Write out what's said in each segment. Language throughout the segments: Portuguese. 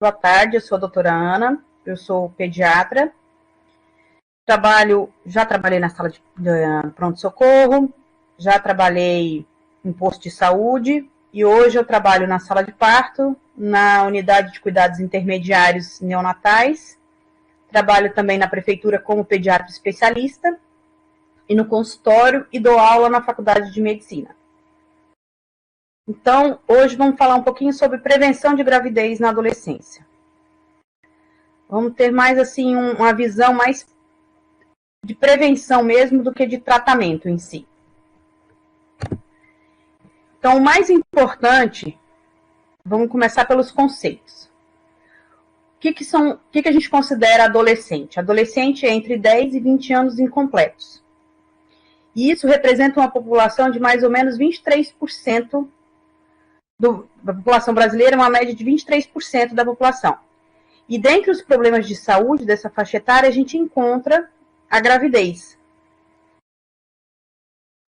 Boa tarde, eu sou a doutora Ana, eu sou pediatra, já trabalhei na sala de pronto-socorro, já trabalhei em posto de saúde e hoje eu trabalho na sala de parto, na unidade de cuidados intermediários neonatais, trabalho também na prefeitura como pediatra especialista e no consultório e dou aula na faculdade de medicina. Então, hoje vamos falar um pouquinho sobre prevenção de gravidez na adolescência. Vamos ter mais, assim, uma visão mais de prevenção mesmo do que de tratamento em si. Então, o mais importante, vamos começar pelos conceitos. O que a gente considera adolescente? Adolescente é entre 10 e 20 anos incompletos. E isso representa uma população de mais ou menos 23% da população brasileira, uma média de 23% da população. E dentre os problemas de saúde dessa faixa etária, a gente encontra a gravidez.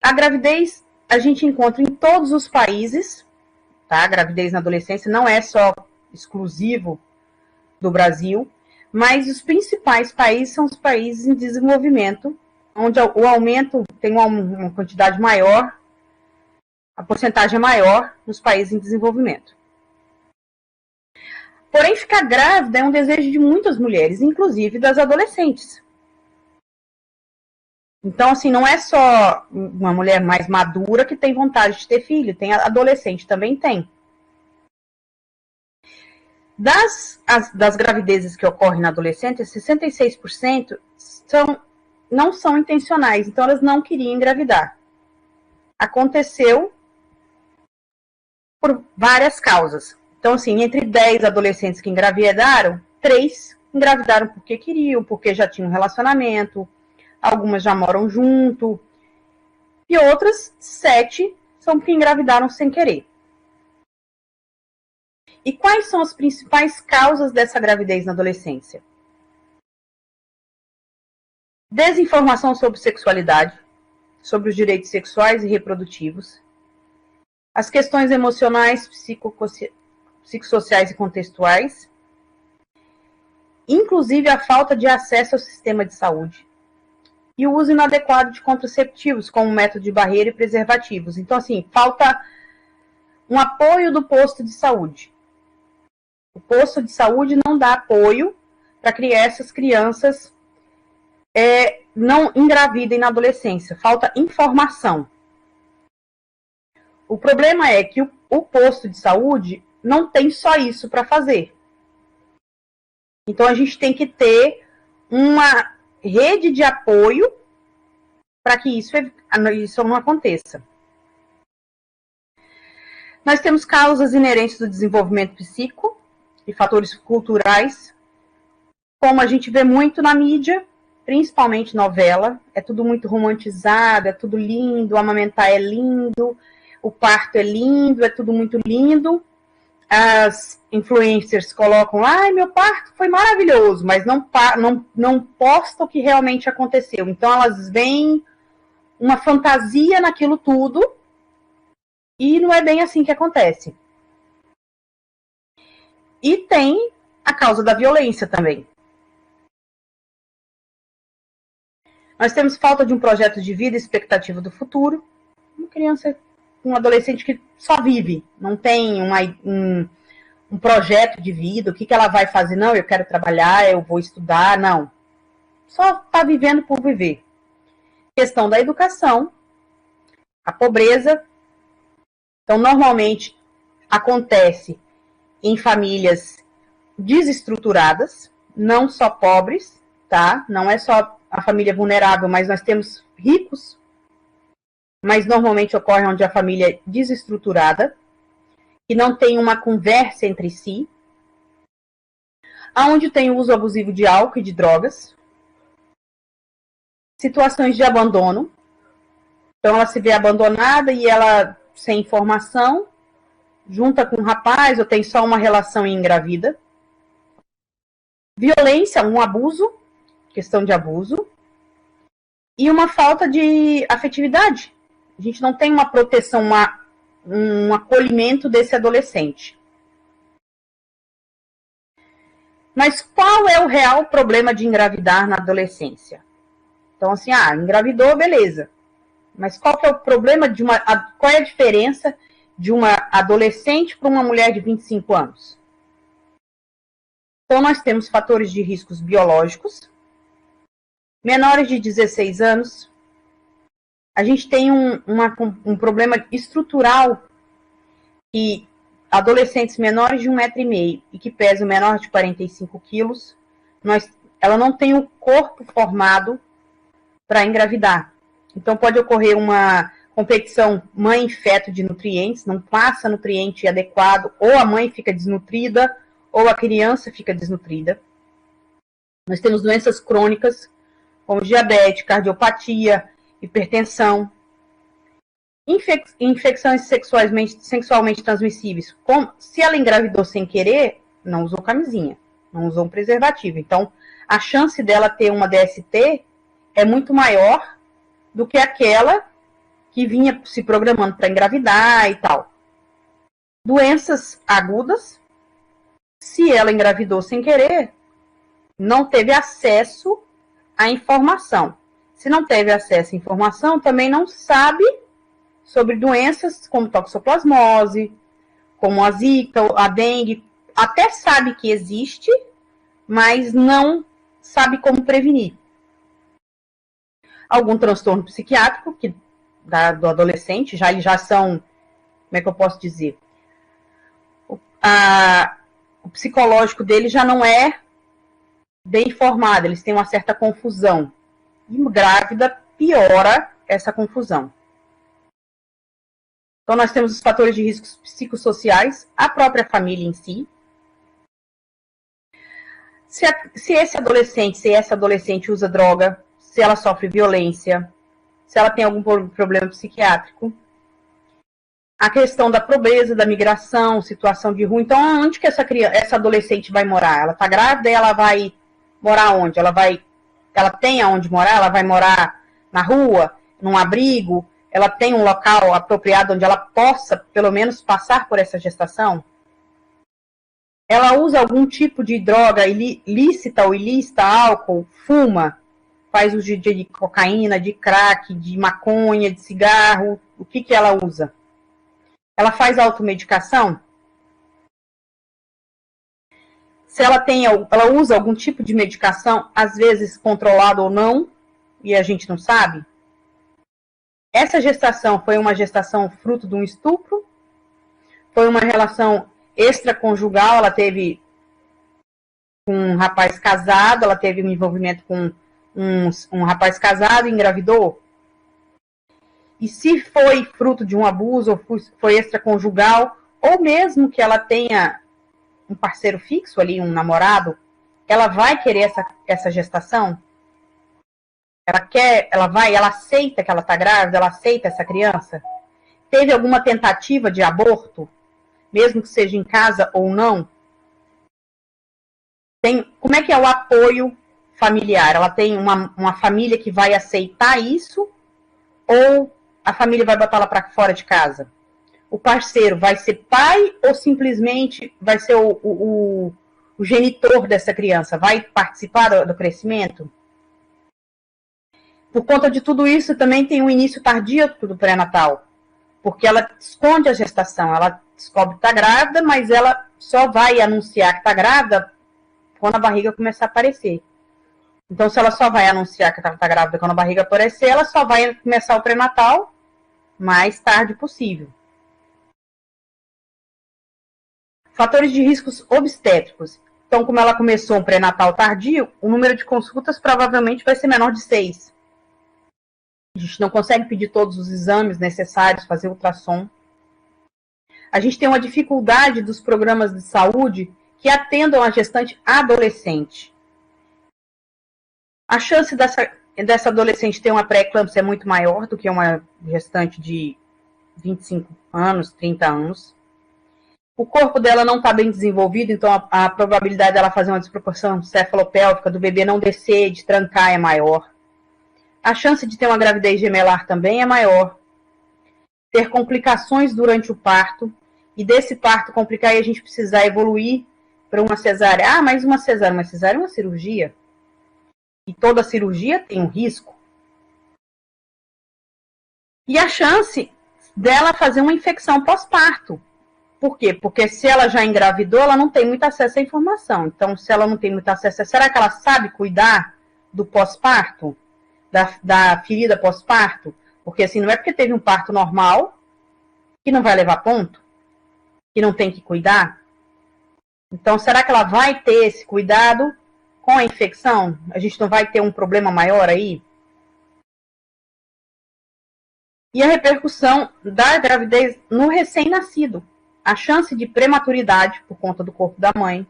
A gravidez a gente encontra em todos os países, tá? A gravidez na adolescência não é só exclusivo do Brasil, mas os principais países são os países em desenvolvimento, onde o aumento tem uma quantidade maior, a porcentagem é maior nos países em desenvolvimento. Porém, ficar grávida é um desejo de muitas mulheres, inclusive das adolescentes. Então, assim, não é só uma mulher mais madura que tem vontade de ter filho, tem adolescente também tem. Das gravidezes que ocorrem na adolescência, 66% não são intencionais, então elas não queriam engravidar. Aconteceu por várias causas. Então, assim, entre 10 adolescentes que engravidaram, 3 engravidaram porque queriam, porque já tinham um relacionamento, algumas já moram junto, e outras 7 são que engravidaram sem querer. E quais são as principais causas dessa gravidez na adolescência? Desinformação sobre sexualidade, sobre os direitos sexuais e reprodutivos, as questões emocionais, psicossociais e contextuais, inclusive a falta de acesso ao sistema de saúde e o uso inadequado de contraceptivos como método de barreira e preservativos. Então, assim, falta um apoio do posto de saúde. O posto de saúde não dá apoio para que essas crianças não engravidem na adolescência. Falta informação. O problema é que o posto de saúde não tem só isso para fazer. Então, a gente tem que ter uma rede de apoio para que isso não aconteça. Nós temos causas inerentes do desenvolvimento psíquico e fatores culturais, como a gente vê muito na mídia, principalmente novela, é tudo muito romantizado, é tudo lindo, amamentar é lindo, o parto é lindo, é tudo muito lindo. As influencers colocam, ai, meu parto foi maravilhoso, mas não postam o que realmente aconteceu. Então, elas veem uma fantasia naquilo tudo e não é bem assim que acontece. E tem a causa da violência também. Nós temos falta de um projeto de vida e expectativa do futuro. Uma criança, um adolescente que só vive, não tem um projeto de vida, o que ela vai fazer? Não, eu quero trabalhar, eu vou estudar, não. Só está vivendo por viver. Questão da educação, a pobreza. Então, normalmente, acontece em famílias desestruturadas, não só pobres, tá? Não é só a família vulnerável, mas nós temos ricos, mas normalmente ocorre onde a família é desestruturada, que não tem uma conversa entre si, onde tem o uso abusivo de álcool e de drogas, situações de abandono, então ela se vê abandonada e ela sem informação, junta com um rapaz ou tem só uma relação e engravida, violência, um abuso, questão de abuso, e uma falta de afetividade. A gente não tem uma proteção, um acolhimento desse adolescente. Mas qual é o real problema de engravidar na adolescência? Então, assim, engravidou, beleza. Mas qual que é o problema qual é a diferença de uma adolescente para uma mulher de 25 anos? Então, nós temos fatores de riscos biológicos, menores de 16 anos, a gente tem um problema estrutural que adolescentes menores de 1,5 m e que pesam menor de 45 quilos, ela não tem o corpo formado para engravidar. Então, pode ocorrer uma competição mãe-feto de nutrientes, não passa nutriente adequado, ou a mãe fica desnutrida, ou a criança fica desnutrida. Nós temos doenças crônicas, como diabetes, cardiopatia, hipertensão, infecções sexualmente transmissíveis. Se ela engravidou sem querer, não usou camisinha, não usou um preservativo. Então, a chance dela ter uma DST é muito maior do que aquela que vinha se programando para engravidar e tal. Doenças agudas, se ela engravidou sem querer, não teve acesso à informação. Se não teve acesso à informação, também não sabe sobre doenças como toxoplasmose, como a zika, a dengue. Até sabe que existe, mas não sabe como prevenir. Algum transtorno psiquiátrico do adolescente, eles já são, como é que eu posso dizer? O psicológico dele já não é bem formado, eles têm uma certa confusão. E grávida piora essa confusão. Então, nós temos os fatores de riscos psicossociais, a própria família em si. Se essa adolescente usa droga, se ela sofre violência, se ela tem algum problema psiquiátrico. A questão da pobreza, da migração, situação de rua. Então, onde que essa adolescente vai morar? Ela está grávida e ela vai morar onde? Ela tem aonde morar? Ela vai morar na rua, num abrigo? Ela tem um local apropriado onde ela possa, pelo menos, passar por essa gestação? Ela usa algum tipo de droga lícita ou ilícita, álcool, fuma, faz uso de cocaína, de crack, de maconha, de cigarro? O que ela usa? Ela faz automedicação? Se ela usa algum tipo de medicação, às vezes controlado ou não, e a gente não sabe? Essa gestação foi uma gestação fruto de um estupro? Foi uma relação extraconjugal? Ela teve com um rapaz casado, ela teve um envolvimento com um rapaz casado e engravidou? E se foi fruto de um abuso, ou foi extraconjugal, ou mesmo que ela tenha um parceiro fixo ali, um namorado, ela vai querer essa gestação? Ela aceita que ela está grávida, ela aceita essa criança? Teve alguma tentativa de aborto, mesmo que seja em casa ou não? Como é que é o apoio familiar? Ela tem uma família que vai aceitar isso? Ou a família vai botar ela para fora de casa? O parceiro vai ser pai ou simplesmente vai ser o genitor dessa criança? Vai participar do crescimento? Por conta de tudo isso, também tem um início tardio do pré-natal, porque ela esconde a gestação, ela descobre que está grávida, mas ela só vai anunciar que está grávida quando a barriga começar a aparecer. Então, se ela só vai anunciar que ela está grávida quando a barriga aparecer, ela só vai começar o pré-natal mais tarde possível. Fatores de riscos obstétricos. Então, como ela começou um pré-natal tardio, o número de consultas provavelmente vai ser menor de 6. A gente não consegue pedir todos os exames necessários, fazer ultrassom. A gente tem uma dificuldade dos programas de saúde que atendam a gestante adolescente. A chance dessa adolescente ter uma pré-eclâmpsia é muito maior do que uma gestante de 25 anos, 30 anos. O corpo dela não está bem desenvolvido, então a probabilidade dela fazer uma desproporção cefalopélvica, do bebê não descer, de trancar, é maior. A chance de ter uma gravidez gemelar também é maior. Ter complicações durante o parto, e desse parto complicar e a gente precisar evoluir para uma cesárea. Ah, mas uma cesárea é uma cirurgia. E toda cirurgia tem um risco. E a chance dela fazer uma infecção pós-parto. Por quê? Porque se ela já engravidou, ela não tem muito acesso à informação. Então, se ela não tem muito acesso, será que ela sabe cuidar do pós-parto? Da ferida pós-parto? Porque assim, não é porque teve um parto normal que não vai levar ponto, que não tem que cuidar. Então, será que ela vai ter esse cuidado com a infecção? A gente não vai ter um problema maior aí? E a repercussão da gravidez no recém-nascido. A chance de prematuridade por conta do corpo da mãe,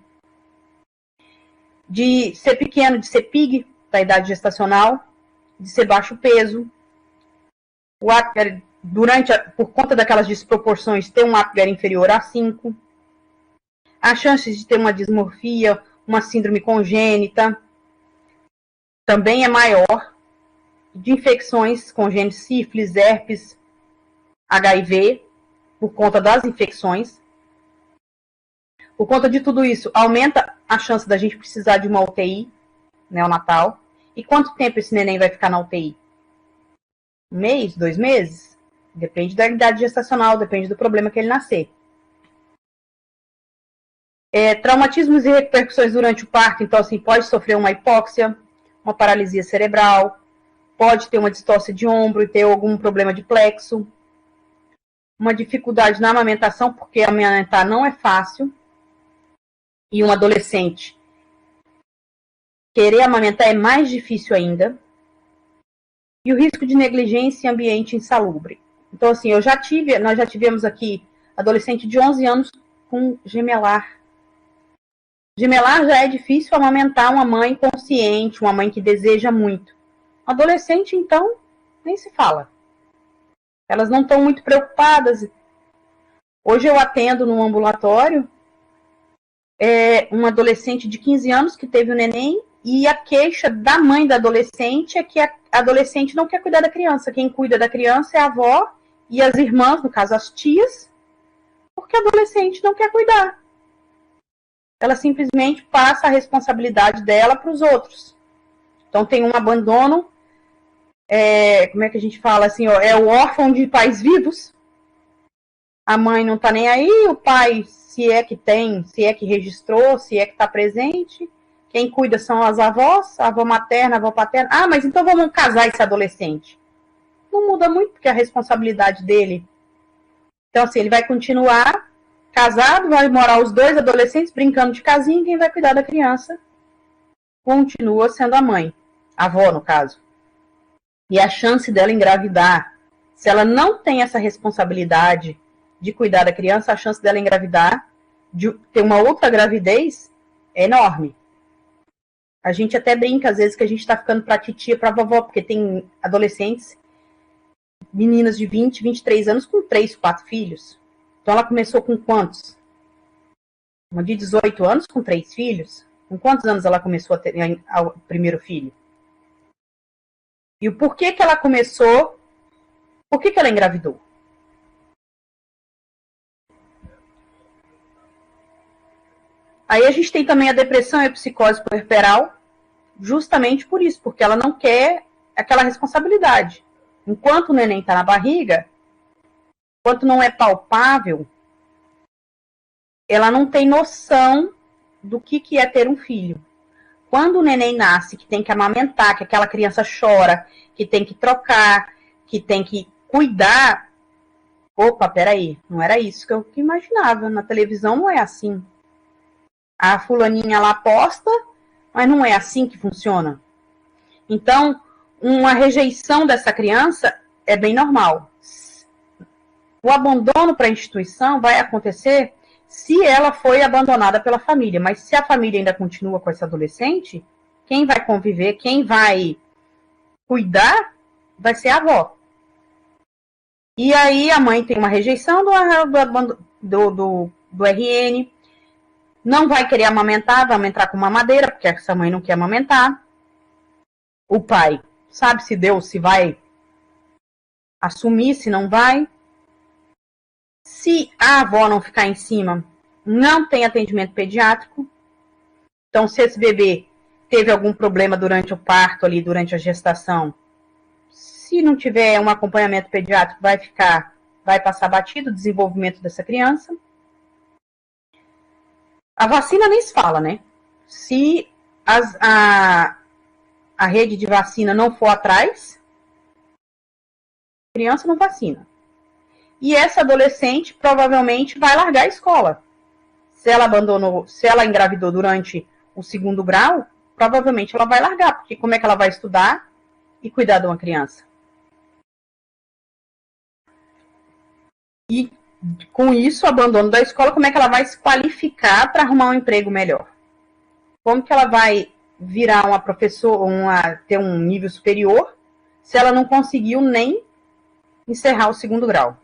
de ser pequeno, de ser PIG, da idade gestacional, de ser baixo peso, por conta daquelas desproporções, ter um Apgar inferior a 5, a chance de ter uma dismorfia, uma síndrome congênita, também é maior, de infecções congênitas, sífilis, herpes, HIV, por conta das infecções. Por conta de tudo isso, aumenta a chance da gente precisar de uma UTI neonatal. E quanto tempo esse neném vai ficar na UTI? Um mês? 2 meses? Depende da idade gestacional, depende do problema que ele nascer. Traumatismos e repercussões durante o parto, então assim, pode sofrer uma hipóxia, uma paralisia cerebral, pode ter uma distócia de ombro e ter algum problema de plexo, uma dificuldade na amamentação, porque amamentar não é fácil, e um adolescente querer amamentar é mais difícil ainda, e o risco de negligência em ambiente insalubre. Então, assim, nós já tivemos aqui adolescente de 11 anos com gemelar. Gemelar já é difícil amamentar uma mãe consciente, uma mãe que deseja muito. Adolescente, então, nem se fala. Elas não estão muito preocupadas. Hoje eu atendo num ambulatório um adolescente de 15 anos que teve o neném, e a queixa da mãe da adolescente é que a adolescente não quer cuidar da criança. Quem cuida da criança é a avó e as irmãs, no caso as tias, porque a adolescente não quer cuidar. Ela simplesmente passa a responsabilidade dela para os outros. Então tem um abandono, como é que a gente fala assim, é o órfão de pais vivos. A mãe não está nem aí, o pai, se é que tem, se é que registrou, se é que está presente. Quem cuida são as avós, a avó materna, a avó paterna. Ah, mas então vamos casar esse adolescente. Não muda muito, porque a responsabilidade dele. Então, assim, ele vai continuar casado, vai morar os dois adolescentes brincando de casinha, e quem vai cuidar da criança continua sendo a mãe, a avó, no caso. E a chance dela engravidar, se ela não tem essa responsabilidade de cuidar da criança, a chance dela engravidar, de ter uma outra gravidez, é enorme. A gente até brinca, às vezes, que a gente está ficando para titia, para vovó, porque tem adolescentes, meninas de 20, 23 anos com 3, 4 filhos. Então, ela começou com quantos? Uma de 18 anos com 3 filhos. Com quantos anos ela começou a ter o primeiro filho? E o porquê que ela começou, por que ela engravidou? Aí a gente tem também a depressão e a psicose puerperal, justamente por isso, porque ela não quer aquela responsabilidade. Enquanto o neném está na barriga, enquanto não é palpável, ela não tem noção do que é ter um filho. Quando o neném nasce, que tem que amamentar, que aquela criança chora, que tem que trocar, que tem que cuidar, opa, peraí, não era isso que eu imaginava. Na televisão não é assim. A fulaninha lá posta, mas não é assim que funciona. Então, uma rejeição dessa criança é bem normal. O abandono para a instituição vai acontecer se ela foi abandonada pela família, mas se a família ainda continua com esse adolescente, quem vai conviver, quem vai cuidar, vai ser a avó. E aí a mãe tem uma rejeição do RN, não vai querer amamentar, vai amamentar com mamadeira, porque essa mãe não quer amamentar. O pai sabe se Deus se vai assumir, se não vai. Se a avó não ficar em cima, não tem atendimento pediátrico. Então, se esse bebê teve algum problema durante o parto ali, durante a gestação, se não tiver um acompanhamento pediátrico, vai passar batido o desenvolvimento dessa criança. A vacina nem se fala, né? Se a rede de vacina não for atrás, a criança não vacina. E essa adolescente provavelmente vai largar a escola. Se ela engravidou durante o 2º grau, provavelmente ela vai largar, porque como é que ela vai estudar e cuidar de uma criança? E com isso, o abandono da escola, como é que ela vai se qualificar para arrumar um emprego melhor? Como que ela vai virar uma professora, ter um nível superior, se ela não conseguiu nem encerrar o 2º grau?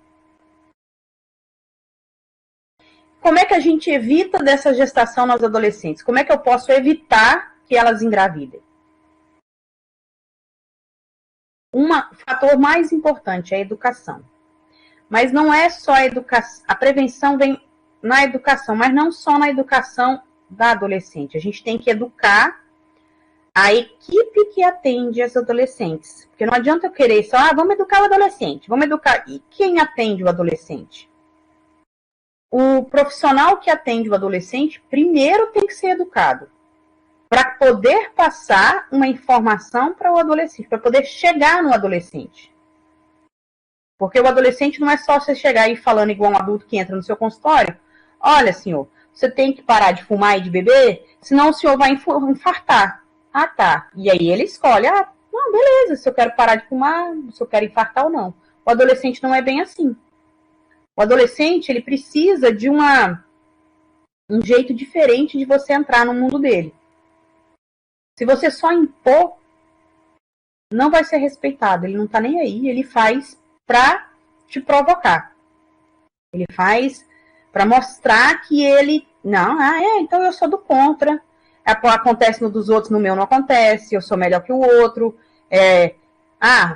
Como é que a gente evita dessa gestação nas adolescentes? Como é que eu posso evitar que elas engravidem? Um fator mais importante é a educação. Mas não é só a educação. A prevenção vem na educação, mas não só na educação da adolescente. A gente tem que educar a equipe que atende as adolescentes. Porque não adianta eu querer só, vamos educar o adolescente, vamos educar. E quem atende o adolescente? O profissional que atende o adolescente primeiro tem que ser educado para poder passar uma informação para o adolescente, para poder chegar no adolescente. Porque o adolescente não é só você chegar aí falando igual um adulto que entra no seu consultório. Olha, senhor, você tem que parar de fumar e de beber, senão o senhor vai infartar. Ah, tá. E aí ele escolhe, não, beleza, se eu quero parar de fumar, se eu quero infartar ou não. O adolescente não é bem assim. O adolescente, ele precisa de um jeito diferente de você entrar no mundo dele. Se você só impor, não vai ser respeitado. Ele não tá nem aí, ele faz para te provocar. Ele faz para mostrar que ele... Não, então eu sou do contra. Acontece no dos outros, no meu não acontece. Eu sou melhor que o outro.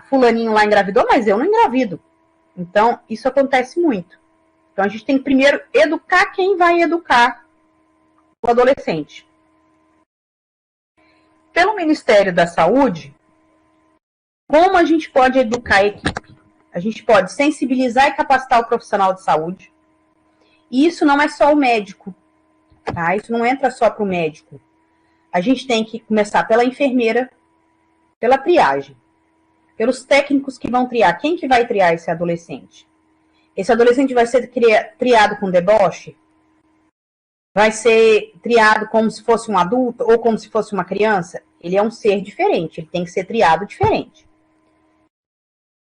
Fulaninho lá engravidou, mas eu não engravido. Então, isso acontece muito. Então, a gente tem que primeiro educar quem vai educar o adolescente. Pelo Ministério da Saúde, como a gente pode educar a equipe? A gente pode sensibilizar e capacitar o profissional de saúde. E isso não é só o médico, tá? Isso não entra só para o médico. A gente tem que começar pela enfermeira, pela triagem, pelos técnicos que vão triar. Quem que vai triar esse adolescente? Esse adolescente vai ser triado com deboche? Vai ser triado como se fosse um adulto ou como se fosse uma criança? Ele é um ser diferente, ele tem que ser triado diferente.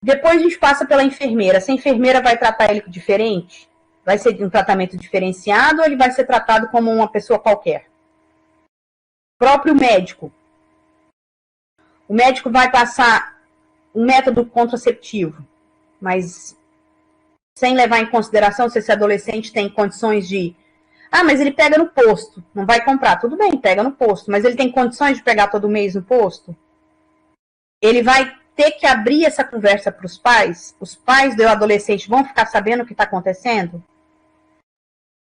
Depois a gente passa pela enfermeira. Essa enfermeira vai tratar ele diferente? Vai ser um tratamento diferenciado ou ele vai ser tratado como uma pessoa qualquer? Próprio médico. O médico vai passar um método contraceptivo, mas sem levar em consideração se esse adolescente tem condições de... mas ele pega no posto, não vai comprar. Tudo bem, pega no posto, mas ele tem condições de pegar todo mês no posto? Ele vai ter que abrir essa conversa para os pais? Os pais do adolescente vão ficar sabendo o que está acontecendo?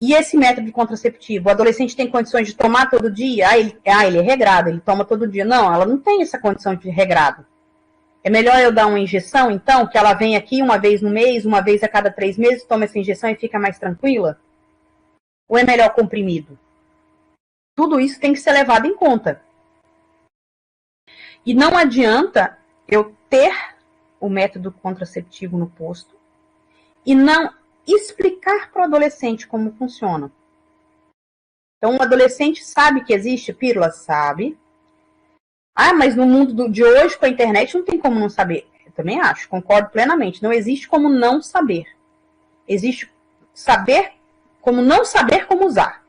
E esse método contraceptivo, o adolescente tem condições de tomar todo dia? Ele é regrado, ele toma todo dia. Não, ela não tem essa condição de regrado. É melhor eu dar uma injeção, então, que ela vem aqui uma vez no mês, uma vez a cada 3 meses, toma essa injeção e fica mais tranquila? Ou é melhor comprimido? Tudo isso tem que ser levado em conta. E não adianta eu ter o método contraceptivo no posto e não explicar para o adolescente como funciona. Então, o adolescente sabe que existe pílula? Sabe. Mas no mundo de hoje, com a internet, não tem como não saber. Eu também acho, concordo plenamente. Não existe como não saber. Existe saber como não saber como usar.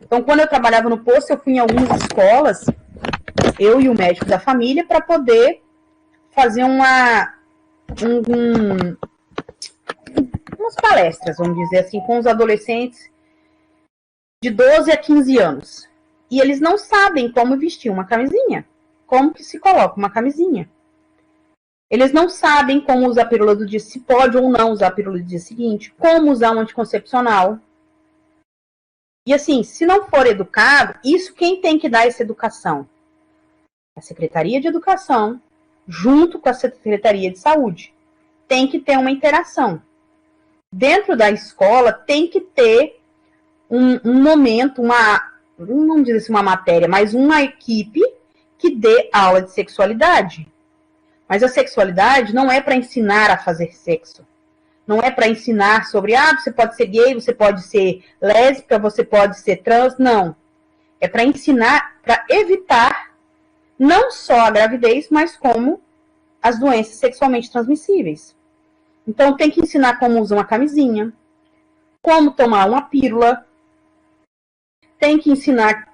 Então, quando eu trabalhava no posto, eu fui em algumas escolas, eu e o médico da família, para poder fazer umas palestras, vamos dizer assim, com os adolescentes de 12 a 15 anos. E eles não sabem como vestir uma camisinha. Como que se coloca uma camisinha. Eles não sabem como usar a pílula do dia, se pode ou não usar a pílula do dia seguinte, como usar um anticoncepcional. E assim, se não for educado, isso quem tem que dar essa educação? A Secretaria de Educação, junto com a Secretaria de Saúde. Tem que ter uma interação. Dentro da escola tem que ter um momento, não dizer assim uma matéria, mas uma equipe que dê aula de sexualidade. Mas a sexualidade não é para ensinar a fazer sexo. Não é para ensinar sobre, você pode ser gay, você pode ser lésbica, você pode ser trans. Não. É para ensinar, para evitar não só a gravidez, mas como as doenças sexualmente transmissíveis. Então, tem que ensinar como usar uma camisinha, como tomar uma pílula. Tem que ensinar,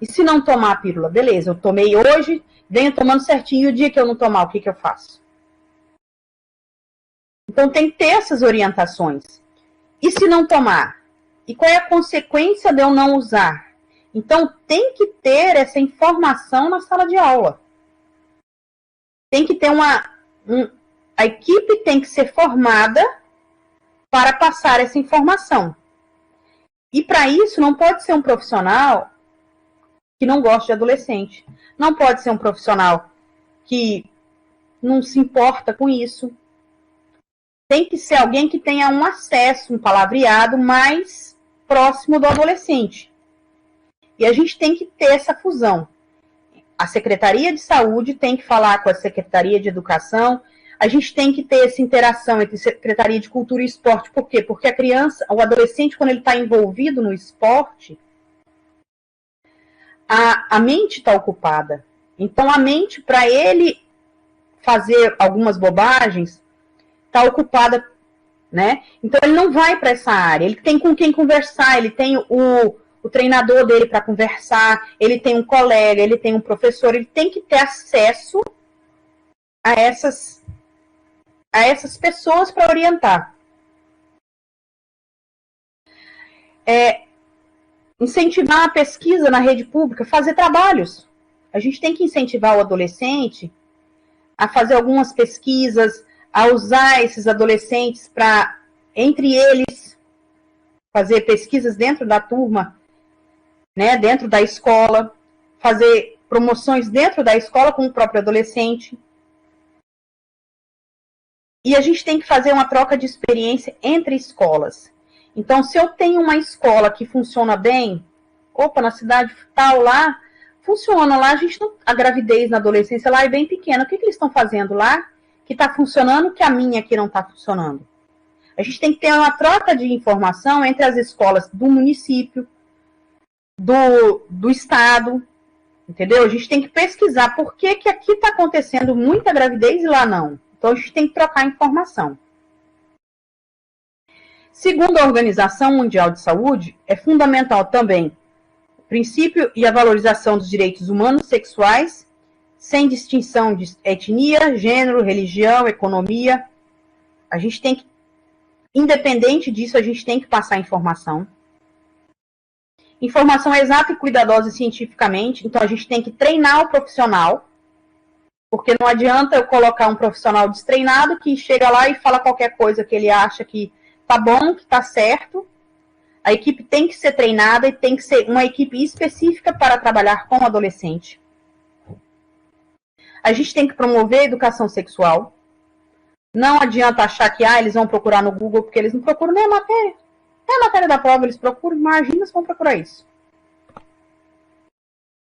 e se não tomar a pílula? Beleza, eu tomei hoje, venho tomando certinho, e o dia que eu não tomar, o que eu faço? Então, tem que ter essas orientações. E se não tomar? E qual é a consequência de eu não usar? Então, tem que ter essa informação na sala de aula. Tem que ter a equipe tem que ser formada para passar essa informação. E para isso, não pode ser um profissional que não gosta de adolescente. Não pode ser um profissional que não se importa com isso. Tem que ser alguém que tenha um acesso, um palavreado mais próximo do adolescente. E a gente tem que ter essa fusão. A Secretaria de Saúde tem que falar com a Secretaria de Educação. A gente tem que ter essa interação entre Secretaria de Cultura e Esporte. Por quê? Porque a criança, o adolescente, quando ele está envolvido no esporte, a mente está ocupada. Então, a mente, para ele fazer algumas bobagens, está ocupada, né? Então, ele não vai para essa área. Ele tem com quem conversar, ele tem o treinador dele para conversar, ele tem um colega, ele tem um professor, ele tem que ter acesso a essas pessoas para orientar. Incentivar a pesquisa na rede pública, fazer trabalhos. A gente tem que incentivar o adolescente a fazer algumas pesquisas, a usar esses adolescentes para, entre eles, fazer pesquisas dentro da turma, né, dentro da escola, fazer promoções dentro da escola com o próprio adolescente. E a gente tem que fazer uma troca de experiência entre escolas. Então, se eu tenho uma escola que funciona bem, na cidade tal lá, funciona lá, a gravidez na adolescência lá é bem pequena. O que eles estão fazendo lá que está funcionando que a minha aqui não está funcionando? A gente tem que ter uma troca de informação entre as escolas do município, do estado, entendeu? A gente tem que pesquisar por que aqui está acontecendo muita gravidez e lá não. Então, a gente tem que trocar informação. Segundo a Organização Mundial de Saúde, é fundamental também o princípio e a valorização dos direitos humanos sexuais, sem distinção de etnia, gênero, religião, economia. A gente tem que, independente disso, a gente tem que passar informação. Informação exata e cuidadosa cientificamente, então a gente tem que treinar o profissional, porque não adianta eu colocar um profissional destreinado que chega lá e fala qualquer coisa que ele acha que tá bom, que tá certo. A equipe tem que ser treinada e tem que ser uma equipe específica para trabalhar com o adolescente. A gente tem que promover a educação sexual. Não adianta achar que eles vão procurar no Google, porque eles não procuram nem a matéria. Nem a matéria da prova eles procuram, imagina se vão procurar isso.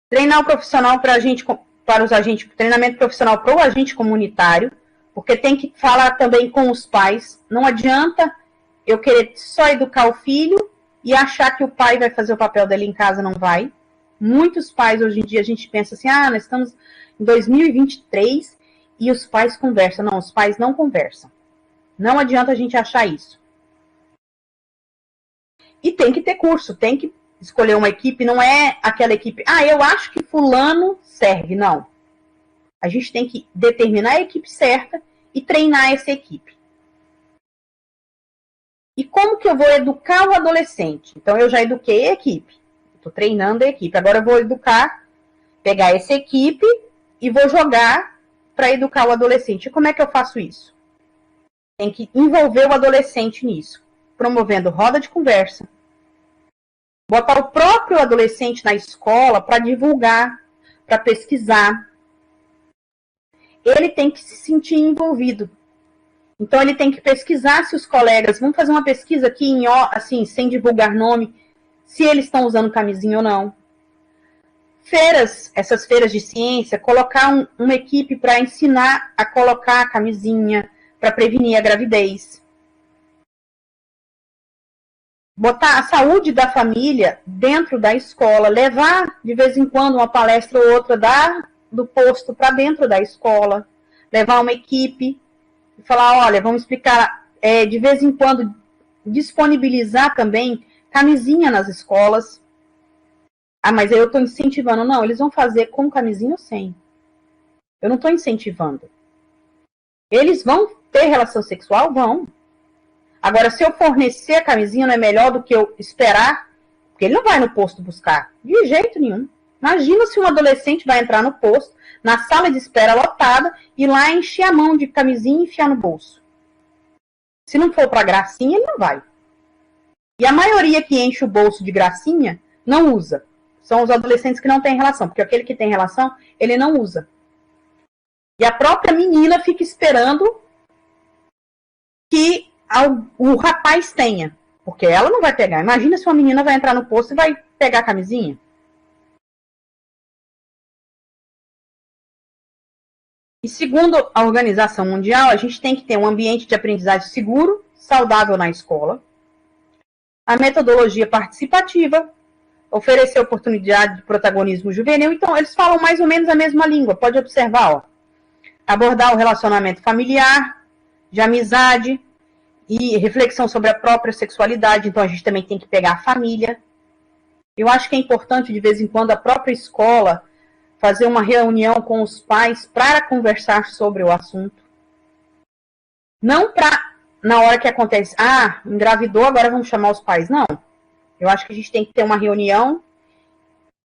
Treinar o profissional para os agentes, treinamento profissional para o agente comunitário, porque tem que falar também com os pais. Não adianta eu querer só educar o filho e achar que o pai vai fazer o papel dele em casa, não vai. Muitos pais, hoje em dia, a gente pensa assim, nós estamos em 2023 e os pais conversam. Não, os pais não conversam. Não adianta a gente achar isso. E tem que ter curso, tem que escolher uma equipe, não é aquela equipe, eu acho que fulano serve, não. A gente tem que determinar a equipe certa e treinar essa equipe. E como que eu vou educar o adolescente? Então, eu já eduquei a equipe. Estou treinando a equipe. Agora eu vou pegar essa equipe e vou jogar para educar o adolescente. E como é que eu faço isso? Tem que envolver o adolescente nisso. Promovendo roda de conversa. Botar o próprio adolescente na escola para divulgar, para pesquisar. Ele tem que se sentir envolvido. Então, ele tem que pesquisar se os colegas... Vamos fazer uma pesquisa aqui, assim, sem divulgar nome, se eles estão usando camisinha ou não. Essas feiras de ciência, colocar uma equipe para ensinar a colocar a camisinha, para prevenir a gravidez. Botar a saúde da família dentro da escola, levar de vez em quando uma palestra ou outra do posto para dentro da escola, levar uma equipe e falar, olha, vamos explicar, de vez em quando disponibilizar também camisinha nas escolas. Ah, mas aí eu estou incentivando. Não, eles vão fazer com camisinha ou sem. Eu não estou incentivando. Eles vão ter relação sexual? Vão. Agora, se eu fornecer a camisinha, não é melhor do que eu esperar? Porque ele não vai no posto buscar. De jeito nenhum. Imagina se um adolescente vai entrar no posto, na sala de espera lotada, e lá encher a mão de camisinha e enfiar no bolso. Se não for para gracinha, ele não vai. E a maioria que enche o bolso de gracinha, não usa. São os adolescentes que não têm relação, porque aquele que tem relação, ele não usa. E a própria menina fica esperando que o rapaz tenha, porque ela não vai pegar. Imagina se uma menina vai entrar no posto e vai pegar a camisinha. E segundo a Organização Mundial, a gente tem que ter um ambiente de aprendizagem seguro, saudável na escola, a metodologia participativa, oferecer oportunidade de protagonismo juvenil. Então, eles falam mais ou menos a mesma língua. Pode observar, ó. Abordar o relacionamento familiar, de amizade e reflexão sobre a própria sexualidade. Então, a gente também tem que pegar a família. Eu acho que é importante, de vez em quando, a própria escola fazer uma reunião com os pais para conversar sobre o assunto. Não para, na hora que acontece, engravidou, agora vamos chamar os pais. Não. Eu acho que a gente tem que ter uma reunião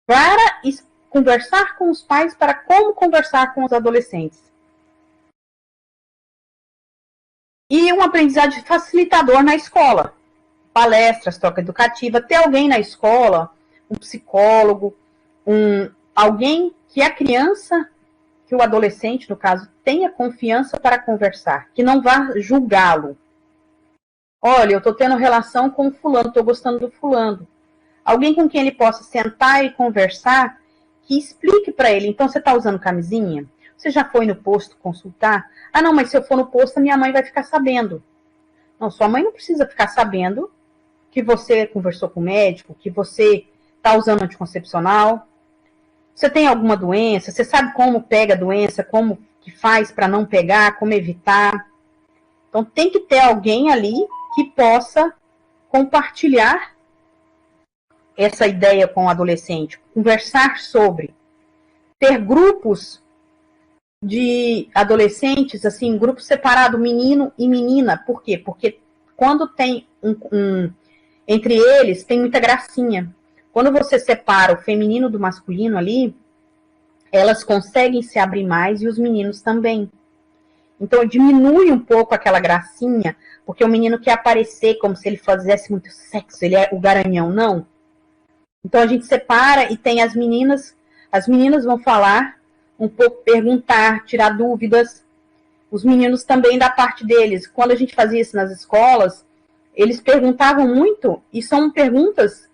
para conversar com os pais, para como conversar com os adolescentes. E um aprendizagem facilitador na escola. Palestras, troca educativa, ter alguém na escola, um psicólogo, alguém que a criança, que o adolescente, no caso, tenha confiança para conversar, que não vá julgá-lo. Olha, eu estou tendo relação com o fulano, estou gostando do fulano. Alguém com quem ele possa sentar e conversar, que explique para ele. Então, você está usando camisinha? Você já foi no posto consultar? Ah, não, mas se eu for no posto, a minha mãe vai ficar sabendo. Não, sua mãe não precisa ficar sabendo que você conversou com o médico, que você está usando anticoncepcional. Você tem alguma doença? Você sabe como pega a doença? Como que faz para não pegar? Como evitar? Então, tem que ter alguém ali que possa compartilhar essa ideia com o adolescente, conversar sobre, ter grupos de adolescentes, assim, grupo separado, menino e menina. Por quê? Porque quando tem entre eles, tem muita gracinha. Quando você separa o feminino do masculino ali, elas conseguem se abrir mais e os meninos também. Então, diminui um pouco aquela gracinha, porque o menino quer aparecer como se ele fizesse muito sexo, ele é o garanhão, não. Então, a gente separa e tem as meninas vão falar um pouco, perguntar, tirar dúvidas. Os meninos também, da parte deles. Quando a gente fazia isso nas escolas, eles perguntavam muito, e são perguntas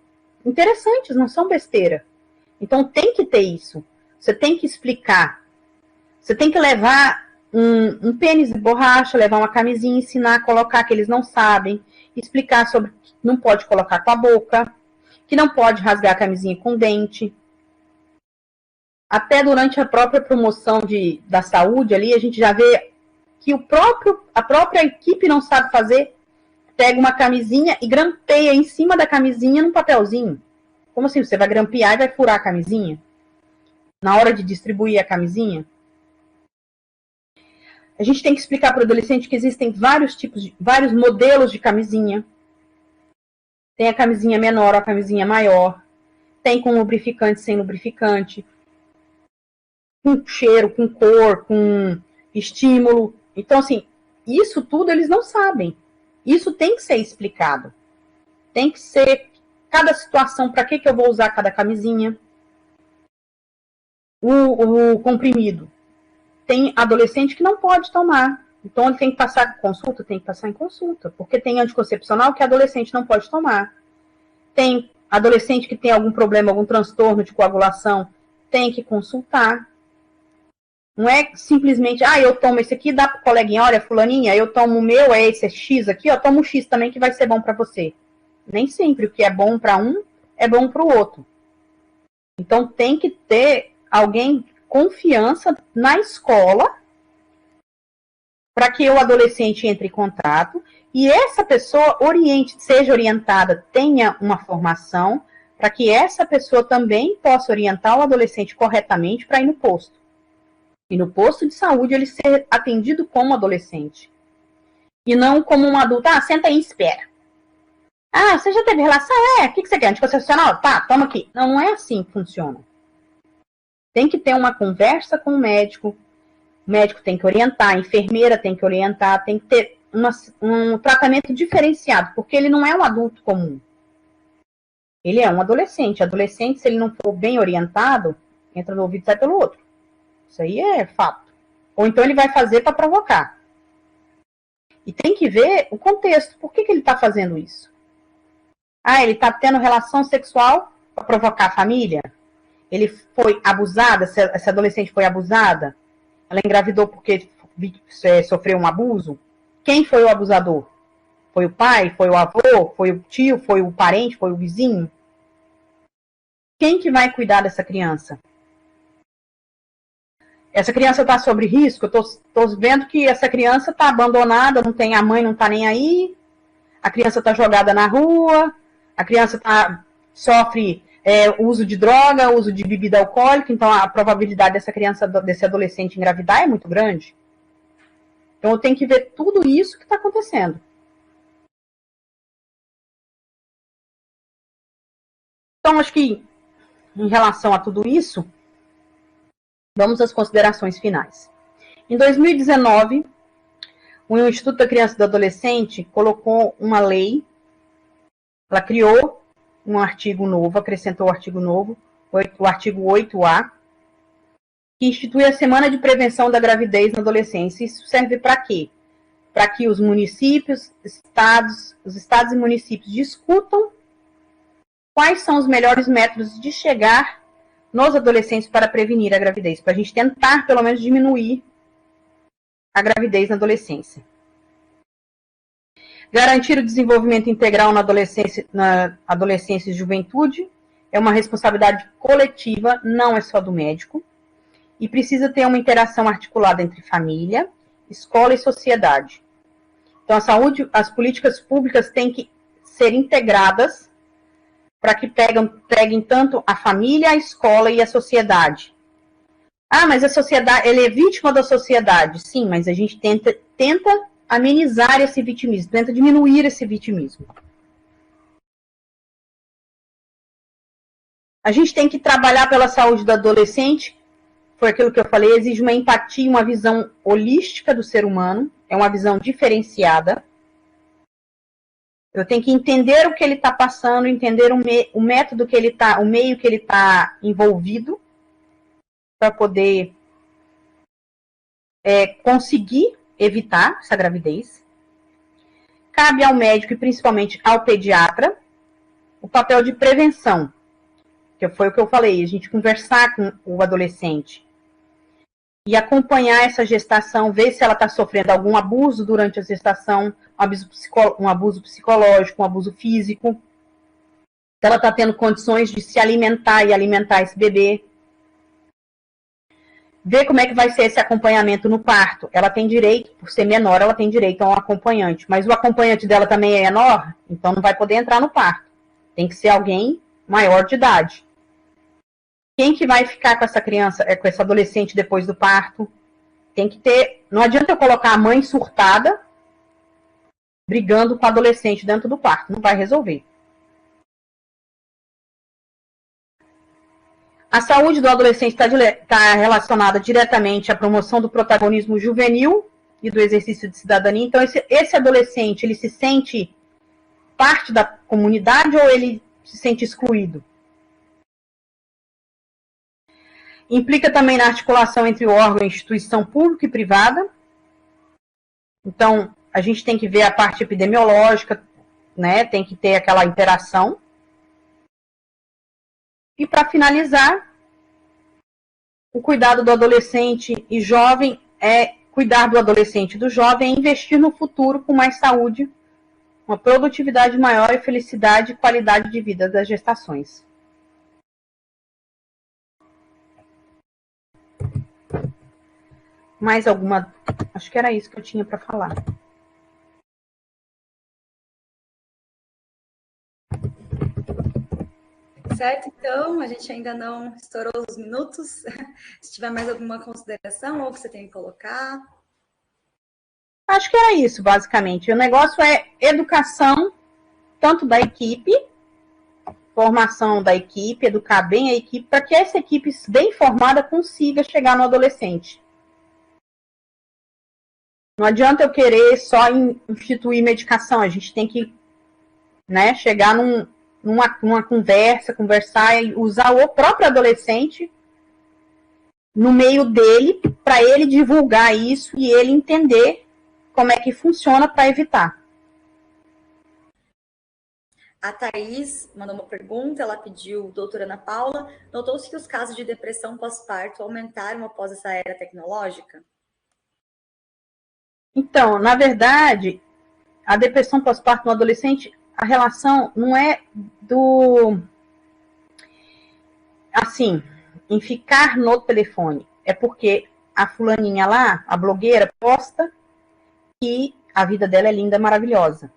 interessantes, não são besteira. Então, tem que ter isso. Você tem que explicar. Você tem que levar um pênis de borracha, levar uma camisinha, ensinar a colocar, que eles não sabem, explicar sobre que não pode colocar com a boca, que não pode rasgar a camisinha com o dente. Até durante a própria promoção da saúde ali, a gente já vê que a própria equipe não sabe fazer, pega uma camisinha e grampeia em cima da camisinha num papelzinho. Como assim? Você vai grampear e vai furar a camisinha? Na hora de distribuir a camisinha? A gente tem que explicar para o adolescente que existem vários modelos de camisinha. Tem a camisinha menor ou a camisinha maior. Tem com lubrificante, sem lubrificante. Com cheiro, com cor, com estímulo. Então, assim, isso tudo eles não sabem. Isso tem que ser explicado. Tem que ser cada situação, para que eu vou usar cada camisinha. O comprimido. Tem adolescente que não pode tomar. Então, ele tem que passar em consulta? Tem que passar em consulta. Porque tem anticoncepcional que adolescente não pode tomar. Tem adolescente que tem algum problema, algum transtorno de coagulação, tem que consultar. Não é simplesmente, eu tomo esse aqui, dá pro coleguinha, olha, fulaninha, eu tomo o meu, é esse X aqui, eu tomo o X também que vai ser bom para você. Nem sempre o que é bom para um é bom para o outro. Então, tem que ter alguém de confiança na escola para que o adolescente entre em contato e essa pessoa seja orientada, tenha uma formação para que essa pessoa também possa orientar o adolescente corretamente para ir no posto. E no posto de saúde ele ser atendido como adolescente. E não como um adulto. Senta aí e espera. Você já teve relação? O que você quer? Anticoncepcional? Tá, toma aqui. Não é assim que funciona. Tem que ter uma conversa com o médico. O médico tem que orientar, a enfermeira tem que orientar, tem que ter um tratamento diferenciado, porque ele não é um adulto comum. Ele é um adolescente. Adolescente, se ele não for bem orientado, entra no ouvido e sai pelo outro. Isso aí é fato. Ou então ele vai fazer para provocar. E tem que ver o contexto. Por que ele está fazendo isso? Ele está tendo relação sexual para provocar a família? Ele foi abusada? Essa adolescente foi abusada? Ela engravidou porque sofreu um abuso? Quem foi o abusador? Foi o pai? Foi o avô? Foi o tio? Foi o parente? Foi o vizinho? Quem que vai cuidar dessa criança? Essa criança está sob risco? Eu estou vendo que essa criança está abandonada, não tem a mãe, não está nem aí. A criança está jogada na rua. A criança sofre uso de droga, uso de bebida alcoólica. Então, a probabilidade dessa criança, desse adolescente engravidar é muito grande. Então, eu tenho que ver tudo isso que está acontecendo. Então, acho que, em relação a tudo isso, vamos às considerações finais. Em 2019, o Instituto da Criança e do Adolescente colocou uma lei, ela criou um artigo novo, acrescentou o artigo novo, o artigo 8A, que institui a Semana de Prevenção da Gravidez na Adolescência. Isso serve para quê? Para que os municípios, os estados e municípios discutam quais são os melhores métodos de chegar nos adolescentes para prevenir a gravidez, para a gente tentar, pelo menos, diminuir a gravidez na adolescência. Garantir o desenvolvimento integral na adolescência e juventude é uma responsabilidade coletiva, não é só do médico, e precisa ter uma interação articulada entre família, escola e sociedade. Então, as políticas públicas têm que ser integradas para que peguem tanto a família, a escola e a sociedade. Mas a sociedade, ele é vítima da sociedade. Sim, mas a gente tenta amenizar esse vitimismo, tenta diminuir esse vitimismo. A gente tem que trabalhar pela saúde do adolescente, foi aquilo que eu falei, exige uma empatia, uma visão holística do ser humano, é uma visão diferenciada. Eu tenho que entender o que ele está passando, entender o método que ele está, o meio que ele está envolvido, para poder conseguir evitar essa gravidez. Cabe ao médico e principalmente ao pediatra o papel de prevenção, que foi o que eu falei, a gente conversar com o adolescente e acompanhar essa gestação, ver se ela está sofrendo algum abuso durante a gestação, um abuso psicológico, um abuso físico, se ela está tendo condições de se alimentar e alimentar esse bebê. Ver como é que vai ser esse acompanhamento no parto. Ela tem direito, por ser menor, ela tem direito a um acompanhante, mas o acompanhante dela também é menor, então não vai poder entrar no parto. Tem que ser alguém maior de idade. Quem que vai ficar com essa criança, com esse adolescente depois do parto? Tem que ter... Não adianta eu colocar a mãe surtada brigando com o adolescente dentro do parto. Não vai resolver. A saúde do adolescente está relacionada diretamente à promoção do protagonismo juvenil e do exercício de cidadania. Então, esse adolescente, ele se sente parte da comunidade ou ele se sente excluído. Implica também na articulação entre o órgão e a instituição pública e privada. Então, a gente tem que ver a parte epidemiológica, né? Tem que ter aquela interação. E para finalizar, o cuidado do adolescente e jovem cuidar do adolescente e do jovem é investir no futuro com mais saúde, uma produtividade maior e felicidade e qualidade de vida das gestações. Mais alguma? Acho que era isso que eu tinha para falar. Certo, então, a gente ainda não estourou os minutos. Se tiver mais alguma consideração ou que você tem que colocar. Acho que era isso, basicamente. O negócio é educação, tanto da equipe, formação da equipe, educar bem a equipe, para que essa equipe bem formada consiga chegar no adolescente. Não adianta eu querer só instituir medicação, a gente tem que, né, chegar numa conversa, conversar e usar o próprio adolescente no meio dele, para ele divulgar isso e ele entender como é que funciona para evitar. A Thaís mandou uma pergunta, ela pediu, doutora Ana Paula, notou-se que os casos de depressão pós-parto aumentaram após essa era tecnológica? Então, na verdade, a depressão pós-parto no adolescente, a relação não é assim, em ficar no telefone. É porque a fulaninha lá, a blogueira, posta que a vida dela é linda, maravilhosa.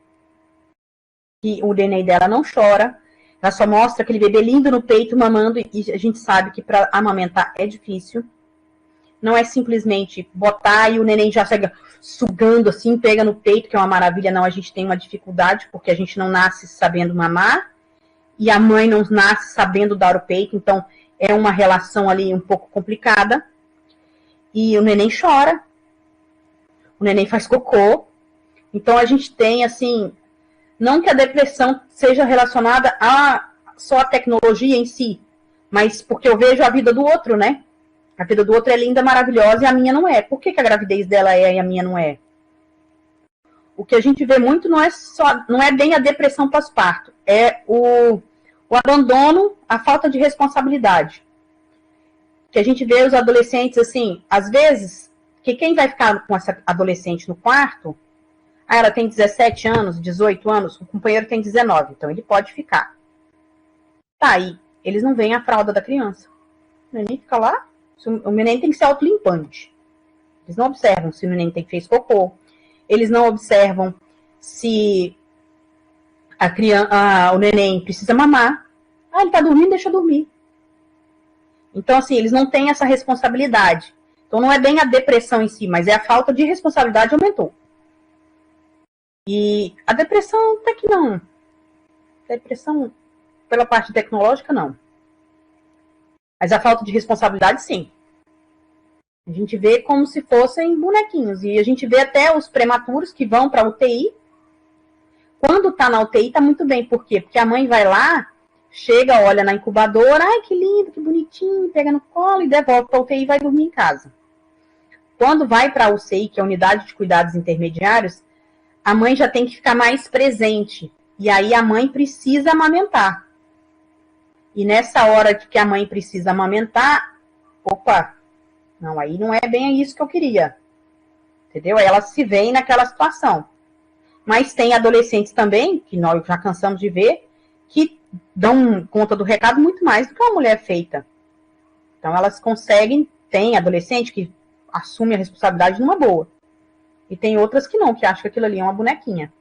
Que o neném dela não chora, ela só mostra aquele bebê lindo no peito, mamando, e a gente sabe que para amamentar é difícil. Não é simplesmente botar e o neném já chega sugando assim, pega no peito, que é uma maravilha. Não, a gente tem uma dificuldade, porque a gente não nasce sabendo mamar, e a mãe não nasce sabendo dar o peito, então é uma relação ali um pouco complicada. E o neném chora, o neném faz cocô. Então a gente tem, assim, não que a depressão seja relacionada a só a tecnologia em si, mas porque eu vejo a vida do outro, né? A vida do outro é linda, maravilhosa, e a minha não é. Por que a gravidez dela é e a minha não é? O que a gente vê muito não é bem a depressão pós-parto, é o abandono, a falta de responsabilidade. Que a gente vê os adolescentes, assim, às vezes, que quem vai ficar com essa adolescente no quarto, ela tem 17 anos, 18 anos, o companheiro tem 19, então ele pode ficar. Tá, aí eles não veem a fralda da criança. O neném fica lá, o neném tem que ser autolimpante. Eles não observam se o neném fez cocô. Eles não observam se o neném precisa mamar. Ah, ele tá dormindo, deixa dormir. Então, assim, eles não têm essa responsabilidade. Então, não é bem a depressão em si, mas é a falta de responsabilidade aumentou. E a depressão, até que não. A depressão, pela parte tecnológica, não. Mas a falta de responsabilidade, sim. A gente vê como se fossem bonequinhos. E a gente vê até os prematuros que vão para a UTI. Quando tá na UTI, tá muito bem. Por quê? Porque a mãe vai lá, chega, olha na incubadora, ai, que lindo, que bonitinho, pega no colo e devolve para a UTI e vai dormir em casa. Quando vai para a UCI, que é a Unidade de Cuidados Intermediários, a mãe já tem que ficar mais presente. E aí a mãe precisa amamentar. E nessa hora que a mãe precisa amamentar, opa, não, aí não é bem isso que eu queria. Entendeu? Aí ela se vê naquela situação. Mas tem adolescentes também, que nós já cansamos de ver, que dão conta do recado muito mais do que uma mulher feita. Então elas conseguem, tem adolescente que assume a responsabilidade numa boa. E tem outras que não, que acham que aquilo ali é uma bonequinha.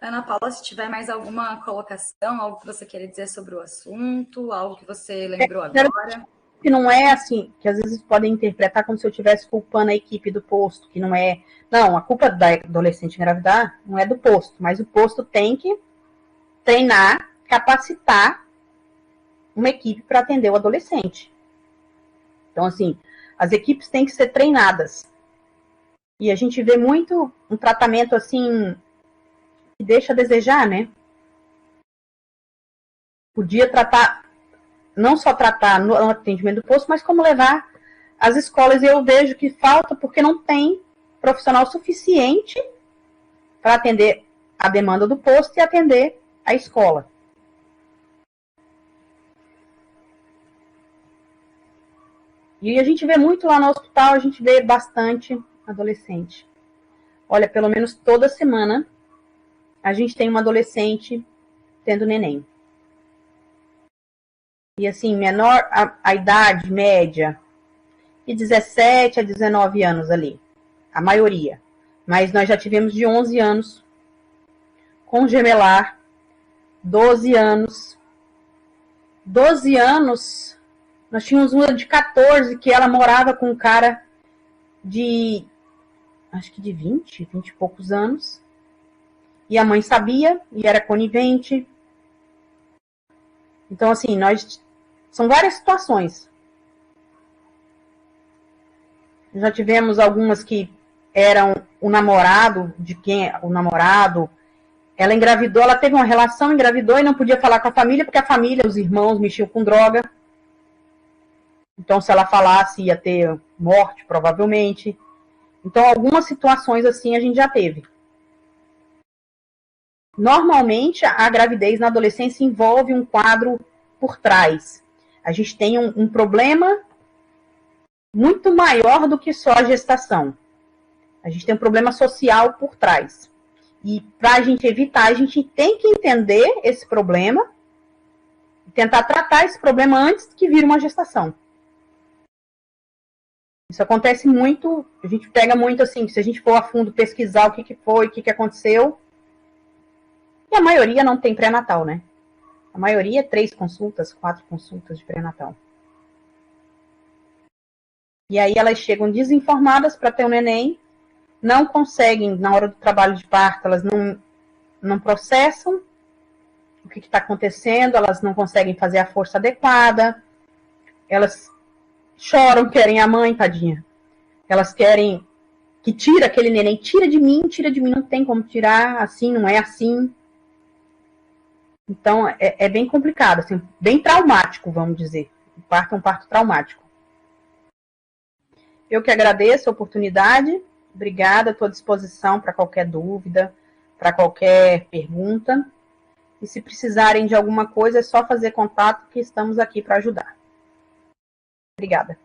Ana Paula, se tiver mais alguma colocação, algo que você queira dizer sobre o assunto, algo que você lembrou agora. Que não é assim, que às vezes podem interpretar como se eu estivesse culpando a equipe do posto, que não é. Não, a culpa da adolescente engravidar não é do posto, mas o posto tem que treinar, capacitar uma equipe para atender o adolescente. Então, assim, as equipes têm que ser treinadas. E a gente vê muito um tratamento, assim, que deixa a desejar, né? Podia tratar, não só tratar no atendimento do posto, mas como levar as escolas. E eu vejo que falta porque não tem profissional suficiente para atender a demanda do posto e atender a escola. E a gente vê muito lá no hospital, a gente vê bastante adolescente. Olha, pelo menos toda semana a gente tem uma adolescente tendo neném. E assim, menor, a idade média, de 17 a 19 anos ali, a maioria. Mas nós já tivemos de 11 anos, com gemelar, 12 anos. 12 anos, nós tínhamos uma de 14 que ela morava com um cara de, acho que de 20 e poucos anos. E a mãe sabia e era conivente. Então, assim, são várias situações. Já tivemos algumas que eram o namorado, ela engravidou, ela teve uma relação, engravidou e não podia falar com a família, porque a família, os irmãos mexiam com droga. Então, se ela falasse, ia ter morte, provavelmente. Então, algumas situações assim a gente já teve. Normalmente, a gravidez na adolescência envolve um quadro por trás. A gente tem um problema muito maior do que só a gestação. A gente tem um problema social por trás. E para a gente evitar, a gente tem que entender esse problema e tentar tratar esse problema antes que vire uma gestação. Isso acontece muito, a gente pega muito assim, se a gente for a fundo pesquisar o que foi, o que aconteceu. E a maioria não tem pré-natal, né? A maioria é 3 consultas, 4 consultas de pré-natal. E aí elas chegam desinformadas para ter um neném, não conseguem, na hora do trabalho de parto, elas não processam o que está acontecendo, elas não conseguem fazer a força adequada, elas choram, querem a mãe, tadinha. Elas querem que tira aquele neném, tira de mim, não tem como tirar, assim, não é assim. Então, é bem complicado, assim, bem traumático, vamos dizer. O parto é um parto traumático. Eu que agradeço a oportunidade. Obrigada, estou à disposição para qualquer dúvida, para qualquer pergunta. E se precisarem de alguma coisa, é só fazer contato que estamos aqui para ajudar. Obrigada.